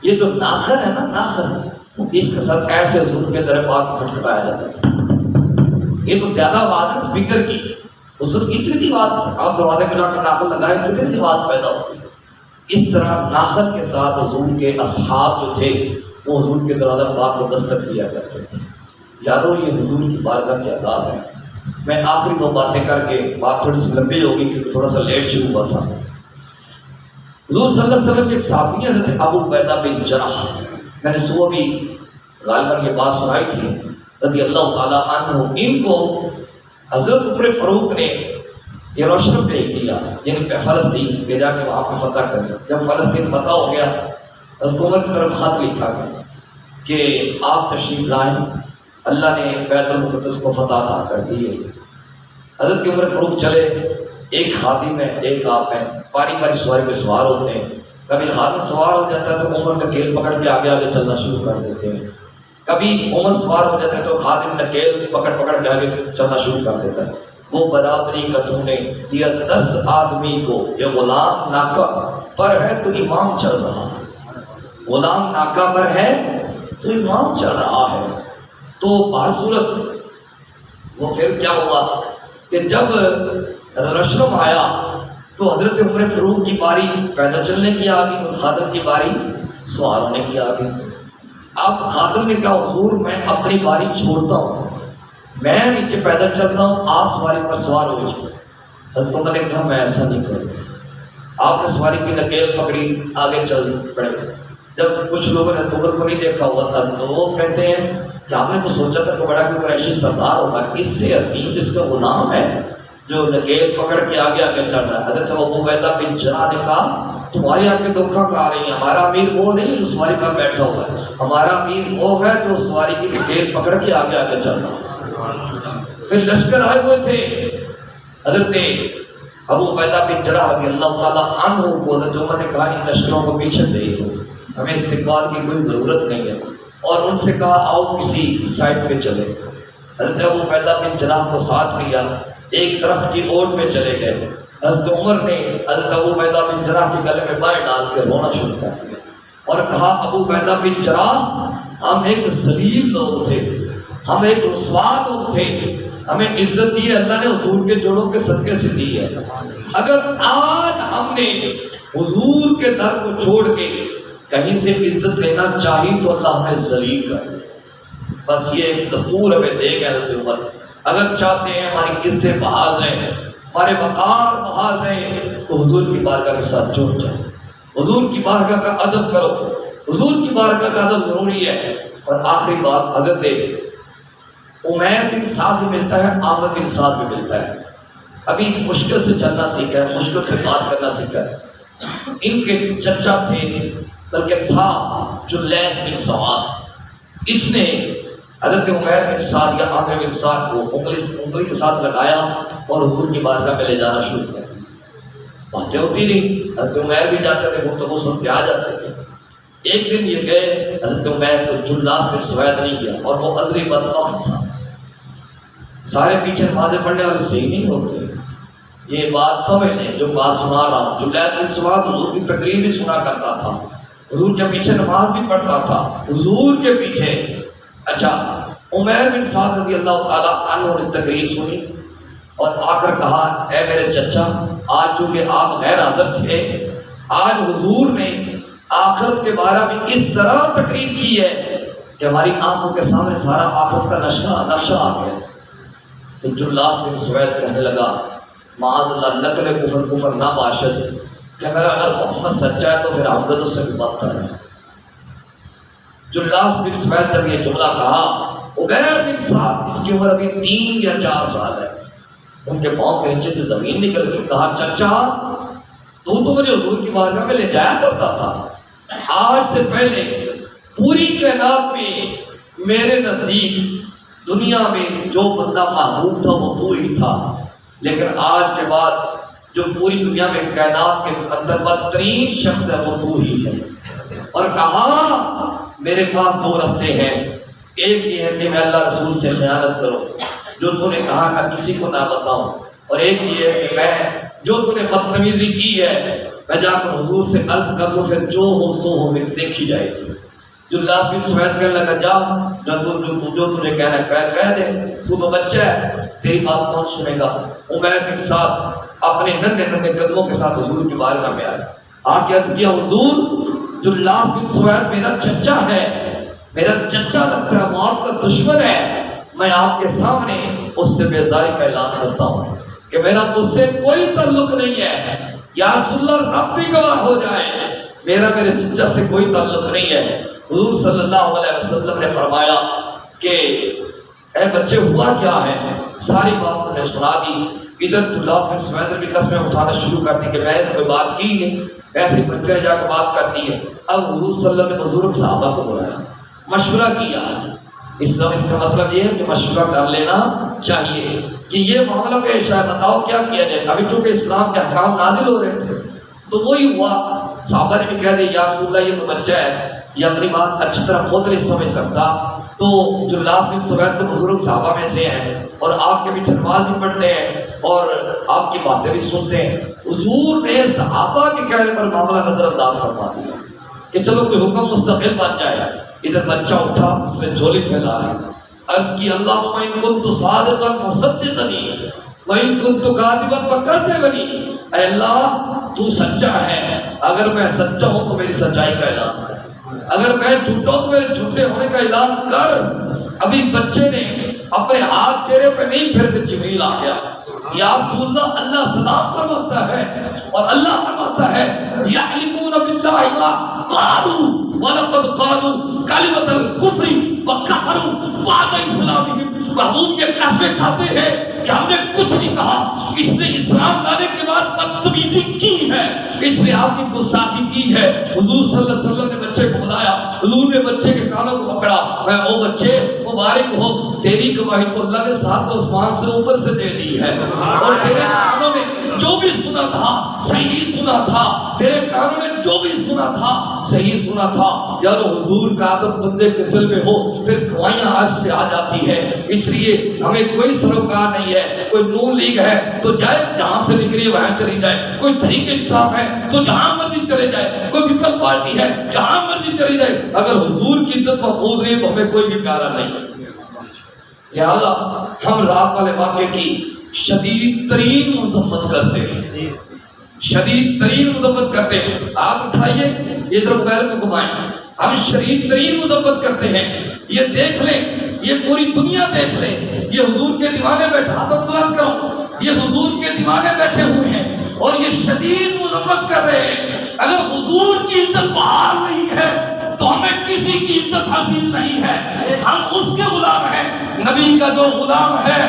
یہ جو ناخن ہے نا, ناخن, اس کے ساتھ ایسے حضور کے در پاک کھٹکھٹایا جاتا ہے. یہ تو زیادہ آواز ہے اسپیکر کی, اس وقت اتنی سی بات آپ دروازے پہ جا کر ناخن لگائے کتنی سی بات پیدا ہوتی. اس طرح ناخن کے ساتھ حضور کے اصحاب جو تھے وہ حضور کے دروازہ پاک کو دستک دیا کرتے تھے. یادو یہ حضور کی بارگاہ کے عذاب ہے. میں آخری دو باتیں کر کے, بات تھوڑی سی لمبی ہوگی کیونکہ تھوڑا سا لیٹ شروع ہوا تھا. حضور صلی اللہ علیہ وسلم کی ایک صحابی حضرت ابو عبیدہ بن جرح, میں نے صبح بھی غالباً یہ بات سنائی تھی رضی اللہ تعالیٰ عنہ. ان کو حضرت عمر فاروق نے یروشلم بھیج دیا, یعنی فلسطین کے جا کے وہاں پہ فتح کر دیا. جب فلسطین فتح ہو گیا حضرت عمر کی طرف خط لکھا گیا کہ آپ تشریف لائیں, اللہ نے بیت المقدس کو فتح عطا کر دی ہے. حضرت عمر فاروق چلے, ایک خادم ہے ایک آپ ہے, باری باری سواری پہ سوار ہوتے ہیں. کبھی خادم سوار ہو جاتا ہے تو عمر نکیل پکڑ کے آگے آگے چلنا شروع کر دیتے ہیں. کبھی عمر سوار ہو جاتا ہے تو خادم نکیل پکڑ کے آگے چلنا شروع کر دیتا ہے. وہ برابری کا تو نے دیا 10 آدمی کو, یہ غلام ناکہ پر ہے تو امام چل رہا ہے, غلام ناکہ پر ہے تو امام چل رہا ہے. تو بصورت وہ پھر کیا ہوا کہ جب یروشلم آیا تو حضرت عمر فاروق کی باری پیدل چلنے کی آ گئی اور خادم کی باری سوار ہونے کی آ گئی. اب خادم نے کہا حضور میں اپنی باری چھوڑتا ہوں, میں نیچے پیدل چلتا ہوں, آپ سواری پر سوار ہو جائے. حضرت عمر نے کہا میں ایسا نہیں کروں. آپ نے سواری کی نکیل پکڑی, آگے چل پڑے. جب کچھ لوگوں نے عمر کو نہیں دیکھا ہوا تھا تو وہ کہتے ہیں کہ آپ نے تو سوچا تھا کہ بڑا کوئی قریشی سردار ہوگا, اس سے حسین جس کا غلام ہے جو نکیل پکڑ کے آگے آگے چل رہا ہے. حضرت ابو عبیدہ بن جرح نے کہا تمہاری آپ کے دکھا کہا رہی ہیں, ہمارا امیر وہ نہیں جو سواری پر بیٹھا ہوا ہے, ہمارا امیر وہ ہے جو سواری کی نکیل پکڑ کے آگے آگے چل رہا ہے. پھر لشکر آئے ہوئے تھے, حضرت ابو عبیدہ بن جرح رضی اللہ تعالیٰ عنہ کو حضرت عمر نے کہا ان لشکروں کو پیچھے بھیج دو, ہمیں استقبال کی کوئی ضرورت نہیں ہے, اور ان سے کہا آؤ کسی سائڈ پہ چلے. حضرت ابو عبیدہ بن جرح کو ساتھ لیا, ایک درخت کی اوٹ پہ چلے گئے. حضرت عمر نے حضرت ابو عبیدہ بن جرح کے گلے میں بائیں ڈال کے رونا شروع کر دیا اور کہا ابو عبیدہ بن جرح ہم ایک ذلیل لوگ تھے, ہم ایک رسوا لوگ تھے, ہمیں عزت دی ہے اللہ نے حضور کے جوڑوں کے صدقے سے دی ہے. اگر آج ہم نے حضور کے در کو چھوڑ کے کہیں سے عزت لینا چاہیے تو اللہ ہمیں ذلیل کر دے. بس یہ ایک دستور ہمیں دے گئے حضرت عمر. اگر چاہتے ہیں ہماری عزتیں بحال رہیں، ہمارے وقار بحال رہیں، تو حضور کی بارگاہ کے ساتھ جڑ جائیں. حضور کی بارگاہ کا ادب کرو، حضور کی بارگاہ کا ادب ضروری ہے. اور آخری بات حضرت عمیر بن سعد بھی ملتا ہے، عامر بن سعد بھی ملتا ہے. ابھی مشکل سے چلنا سیکھا ہے، مشکل سے بات کرنا سیکھا ہے. ان کے چچا تھے، بلکہ تھا جلیس بن سواد. اس نے حضرت عمیر بن سعد یا عامر بن سعد کو انگلی کے ساتھ لگایا اور حضور کی بارگاہ میں لے جانا شروع کیا. باتیں ہوتی رہی، حضرت عمیر بھی جاتے تھے، گفتگو سن کے آ جاتے تھے. ایک دن یہ گئے حضرت عمیر تو جلاس بن سوید نہیں گیا، اور وہ عذری بدبخت تھا. سارے پیچھے نمازیں پڑھنے والے صحیح نہیں ہوتے. یہ بات سمجھ لیں جو بات سنا رہا ہوں. جلیس بن سواد حضور کی تقریر بھی سنا کرتا تھا، حضور کے پیچھے نماز بھی پڑھتا تھا، حضور کے پیچھے. اچھا، عمیر بن سعد رضی اللہ تعالیٰ عنہ نے تقریر سنی اور آ کر کہا، اے میرے چچا، آج چونکہ آپ غیر حاضر تھے، آج حضور نے آخرت کے بارے میں اس طرح تقریر کی ہے کہ ہماری آنکھوں کے سامنے سارا آخرت کا نقشہ آ گیا. تو جلاس بن سوید کہنے لگا، معاذ اللہ، نقل کفر نہ باشد، کہ اگر محمد سچا ہے تو پھر ہم تو سے بھی بدتر ہے. جلاس بن سوید جب یہ جملہ کہا، عمیر بن سعد، اس کی عمر ابھی 3 یا 4 سال ہے، ان کے پاؤں کے نیچے سے زمین نکل گئی. کہا، چچا تو مجھے حضور کی بارگاہ میں لے جایا کرتا تھا. آج سے پہلے پوری کائنات میں میرے نزدیک دنیا میں جو بندہ محبوب تھا وہ تو ہی تھا، لیکن آج کے بعد جو پوری دنیا میں کائنات کے اندر بدترین شخص ہے وہ تو ہی ہے. اور کہا، میرے پاس 2 رستے ہیں. ایک یہ ہے کہ میں اللہ رسول سے خیانت کروں، جو تو نے کہا میں کسی کو نہ بتاؤں، اور ایک یہ ہے کہ میں جو تو نے بدتمیزی کی ہے میں جا کر حضور سے عرض کر دوں، پھر جو ہو سو ہو دیکھی جائے گی. جلاس بن سوید کہنے لگا، جا جو تجھے کہنا ہے کہہ دے، تو بچہ ہے، تیری بات کون سنے گا. عمیر بن سعد اپنے ننھے قدموں کے ساتھ حضور کی بارگاہ میں آئے. آ کے عرض کیا، حضور جلاس بن سوید میرا چچا ہے، میرا چچا لگتا ہے، وہ آپ کا دشمن ہے. میں آپ کے سامنے اس سے بیزاری کا اعلان کرتا ہوں کہ میرا اس سے کوئی تعلق نہیں ہے. یا رسول اللہ، رب بھی گواہ ہو جائے، میرا میرے چچا سے کوئی تعلق نہیں ہے. حضور صلی اللہ علیہ وسلم نے فرمایا کہ اے بچے ہوا کیا ہے. ساری بات انہوں نے سنا دی. ادھر جلاس بن سوید نے بھی قسمیں اٹھانا شروع کر دی کہ میں نے تو کوئی بات کی نہیں، ایسے بچے نے جا کے بات کر دی ہے. اب حضور صلی اللہ علیہ وسلم نے بزرگ صحابہ کو بلایا، مشورہ کیا. اس کا مطلب یہ ہے کہ مشورہ کر لینا چاہیے کہ یہ معاملہ پیش ہے، بتاؤ کیا کیا جائے. ابھی چونکہ اسلام کے احکام نازل ہو رہے تھے تو وہی ہوا. صحابہ نے بھی کہہ دیا، یا رسول اللہ یہ تو بچہ ہے، یہ اپنی بات اچھی طرح خود نہیں سمجھ سکتا. تو جلاس بن سوید تو بزرگ صحابہ میں سے ہیں اور آپ کے پیچھے نماز بھی پڑھتے ہیں اور آپ کی باتیں بھی سنتے ہیں. حضور نے صحابہ کے کہنے پر معاملہ نظر انداز فرما دیا کہ چلو کوئی حکم مستقل بن جائے. ادھر بچہ اٹھا، اس نے جھولی پھیلا لی، عرض کی، اللہم ان کنت صادقا فصدقنی وان کنت کاذبا فکذبنی. اے اللہ تو سچا ہے، اگر میں سچا ہوں تو میری سچائی کا اعلان کر، اگر میں جھوٹا ہوں تو میرے جھوٹے ہونے کا اعلان کر. ابھی بچے نے اپنے ہاتھ چہرے پہ نہیں پھیرتے، جبریل آ گیا. یا رسول اللہ، اللہ سلام فرماتا ہے اور اللہ فرماتا ہے، یعلمون باللہ ما قالوا وَلَقَدْ قَالُوا كَلِمَةَ الْكُفْرِ وَكَفَرُوا بَعْدَ إِسْلَامِهِمْ. محبوب یہ قسمیں کھاتے ہیں کہ ہم نے کچھ نہیں کہا، اس نے اسلام لانے کے بعد بدتمیزی کی ہے، اس نے آپ کی گستاخی کی ہے. حضور صلی اللہ علیہ وسلم نے بچے کو بلایا، حضور نے بچے کے کانوں کو پکڑا. او بچے مبارک ہو، تیری گواہی تو اللہ نے 7 آسمان سے اوپر سے دے دی ہے، اور تیرے کانوں میں جو بھی سنا تھا صحیح سنا تھا، تیرے کانوں نے جو بھی سنا تھا صحیح سنا تھا. یار حضور کا ادب بندے کے دل میں ہو پھر گواہیاں آج سے آ جاتی ہے. اس لیے ہمیں کوئی سروکار نہیں ہے. کوئی نون لیگ ہے تو جائے جہاں سے نکلی وہاں چلی جائے، کوئی تحریک انصاف ہے تو جہاں مرضی چلے جائے، کوئی پیپلز پارٹی ہے جہاں مرضی چلی جائے، اگر حضور کی عزت محفوظ رہی تو ہمیں کوئی بھی پیارا نہیں. لہذا ہم رات والے واقعے کی شدید ترین مذمت کرتے ہیں، شدید ترین مذمت کرتے ہیں. ہاتھ اٹھائیے, یہ طرف موبائل کو گھمائیں. ہم شدید ترین مذمت کرتے ہیں. یہ دیکھ لیں, یہ پوری دنیا دیکھ لیں, یہ حضور کے دیوانے بیٹھے, ہاتھوں کو بلند کرو, یہ حضور کے دیوانے بیٹھے ہوئے ہیں اور یہ شدید مذمت کر رہے ہیں. اگر حضور کی عزت بحال نہیں ہے تو ہمیں کسی کی عزت عزیز نہیں ہے. ہم اس کے غلام ہیں. نبی کا جو غلام ہے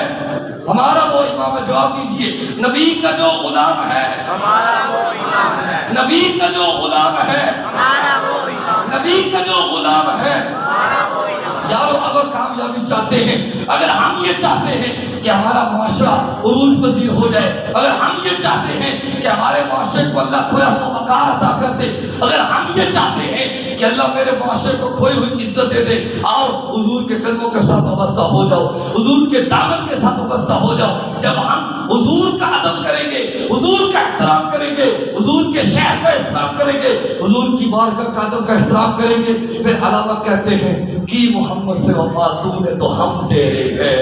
ہمارا وہ امام, جواب دیجئے, نبی کا جو غلام ہے ہمارا وہ امام ہے. نبی کا جو غلام ہے ہمارا وہ امام. نبی کا جو غلام ہے. ہمارا وہ امام. یارو اگر کامیابی چاہتے ہیں, اگر ہم یہ چاہتے ہیں کہ ہمارا معاشرہ عروج پذیر ہو جائے, اگر ہم یہ چاہتے ہیں کہ ہمارے معاشرے کو اللہ کھویا ہوا وقار عطا کر دے, اگر ہم یہ چاہتے ہیں کہ اللہ میرے معاشرے کو کھوئی ہوئی عزت دے دے, آؤ حضور کے قدموں کے ساتھ وابستہ ہو جاؤ, حضور کے دامن کے ساتھ وابستہ ہو جاؤ. جب ہم حضور کا ادب کریں گے, حضور کا احترام کریں گے, حضور کے شہر کا احترام کریں گے, حضور کی بارگاہ کا ادب کا احترام کریں گے, پھر علامہ کہتے ہیں کی محمد سے وفا تو نے تو ہم تیرے ہیں,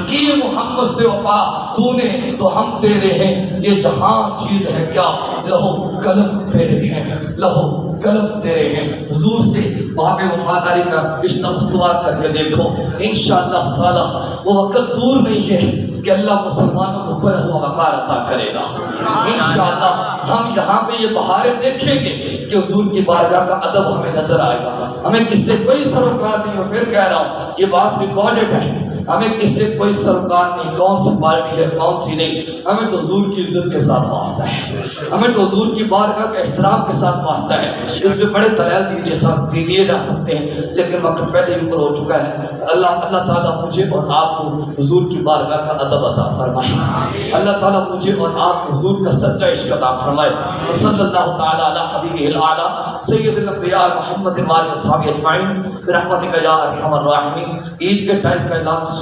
کی محمد سے وفا تو نے تو ہم تیرے ہیں. یہ جہاں چیز ہے کیا, لہو قلم تیرے ہیں, لہو قلم تیرے ہیں. حضور سے وہاں پہ وفاداری کا رشتہ استوار کر کے دیکھو, انشاءاللہ تعالی وہ وقت دور نہیں ہے کہ اللہ مسلمانوں کو کھویا ہوا وقار عطا کرے گا. انشاءاللہ ہم یہاں پہ یہ بہاریں دیکھیں گے کہ حضور کی بارگاہ کا ادب ہمیں نظر آئے گا. ہمیں کس سے کوئی سروکار نہیں ہو, پھر کہہ رہا ہوں یہ بات ریکارڈڈ ہے, ہمیں کس سے کوئی سروکار نہیں, کون سی پارٹی ہے کون سی نہیں, ہمیں تو حضور کی عزت کے ساتھ واسطہ ہے, ہمیں تو حضور کی بارگاہ کے احترام کے ساتھ واسطہ ہے. اس میں بڑے دلائل دیے جا سکتے ہیں لیکن وقت پہلے ہی اوپر ہو چکا ہے. اللہ تعالیٰ مجھے اور آپ کو حضور کی بارگاہ کا ادب عطا فرمائے. اللہ تعالیٰ مجھے اور آپ کو حضور کا سچا عشق عطا فرمائے. صلی اللہ تعالیٰ علی حبیبہ الاعلی سید الانبیاء محمد و آلہ و صحبہ اجمعین برحمتک یا ارحم الراحمین. عید کے ٹائم کا اعلان